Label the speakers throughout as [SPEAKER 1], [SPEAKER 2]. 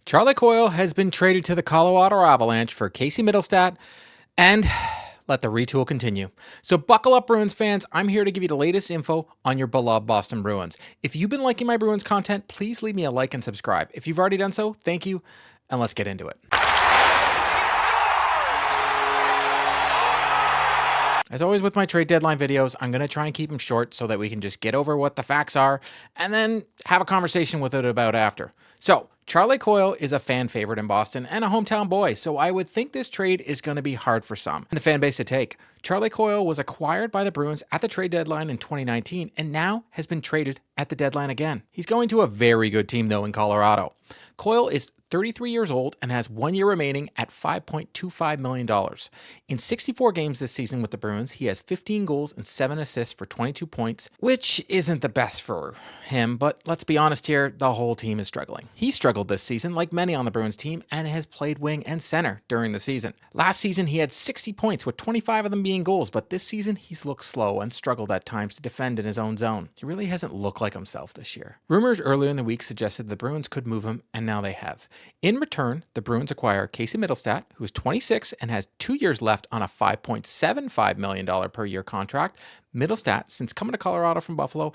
[SPEAKER 1] Charlie Coyle has been traded to the Colorado Avalanche for Casey Mittelstadt, and let the retool continue. So buckle up, Bruins fans. I'm here to give you the latest info on your beloved Boston Bruins. If you've been liking my Bruins content, please leave me a like and subscribe. If you've already done so, thank you, and let's get into it. As always with my trade deadline videos, I'm going to try and keep them short so that we can just get over what the facts are and then have a conversation with it about after. So, Charlie Coyle is a fan favorite in Boston and a hometown boy, so I would think this trade is going to be hard for some in the fan base to take. Charlie Coyle was acquired by the Bruins at the trade deadline in 2019 and now has been traded at the deadline again. He's going to a very good team though in Colorado. Coyle is 33 years old and has 1 year remaining at $5.25 million. In 64 games this season with the Bruins, he has 15 goals and 7 assists for 22 points, which isn't the best for him, but let's be honest here, the whole team is struggling. He struggled this season, like many on the Bruins team, and has played wing and center during the season. Last season, he had 60 points, with 25 of them being goals, but this season, he's looked slow and struggled at times to defend in his own zone. He really hasn't looked like himself this year. Rumors earlier in the week suggested the Bruins could move him, and now they have. In return, the Bruins acquire Casey Mittelstadt, who is 26 and has 2 years left on a $5.75 million per year contract. Mittelstadt, since coming to Colorado from Buffalo,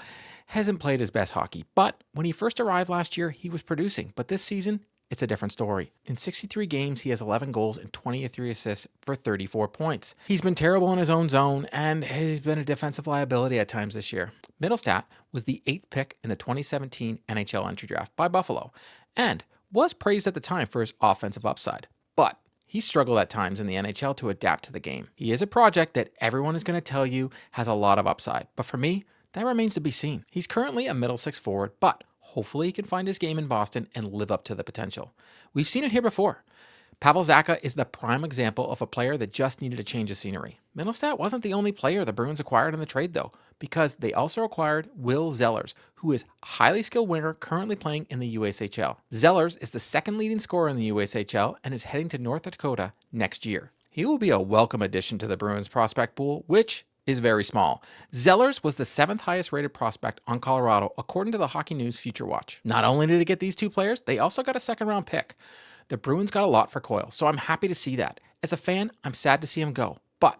[SPEAKER 1] hasn't played his best hockey, but when he first arrived last year, he was producing. But this season, it's a different story. In 63 games, he has 11 goals and 23 assists for 34 points. He's been terrible in his own zone, and he's been a defensive liability at times this year. Mittelstadt was the 8th pick in the 2017 NHL entry draft by Buffalo, and was praised at the time for his offensive upside. But he struggled at times in the NHL to adapt to the game. He is a project that everyone is going to tell you has a lot of upside, but for me, that remains to be seen. He's currently a middle six forward, but hopefully he can find his game in Boston and live up to the potential. We've seen it here before. Pavel Zacha is the prime example of a player that just needed a change of scenery. Mittelstadt wasn't the only player the Bruins acquired in the trade, though, because they also acquired Will Zellers, who is a highly skilled winger currently playing in the USHL. Zellers is the second leading scorer in the USHL and is heading to North Dakota next year. He will be a welcome addition to the Bruins prospect pool, which is very small. Zellers was the 7th highest rated prospect on Colorado, according to the Hockey News Future Watch. Not only did they get these two players, they also got a second round pick. The Bruins got a lot for Coyle, so I'm happy to see that. As a fan, I'm sad to see him go, but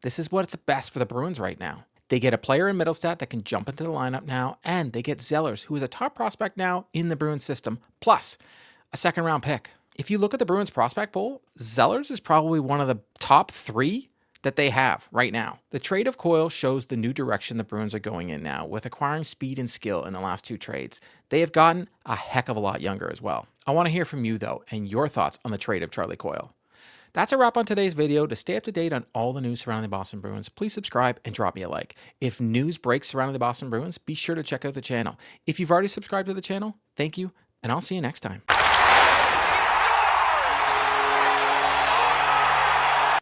[SPEAKER 1] this is what's best for the Bruins right now. They get a player in Mittelstadt that can jump into the lineup now, and they get Zellers, who is a top prospect now in the Bruins system, plus a second round pick. If you look at the Bruins prospect pool, Zellers is probably one of the top 3 that they have right now. The trade of Coyle shows the new direction the Bruins are going in now, with acquiring speed and skill in the last 2 trades. They have gotten a heck of a lot younger as well. I want to hear from you though, and your thoughts on the trade of Charlie Coyle. That's a wrap on today's video. To stay up to date on all the news surrounding the Boston Bruins, please subscribe and drop me a like. If news breaks surrounding the Boston Bruins, be sure to check out the channel. If you've already subscribed to the channel, thank you, and I'll see you next time.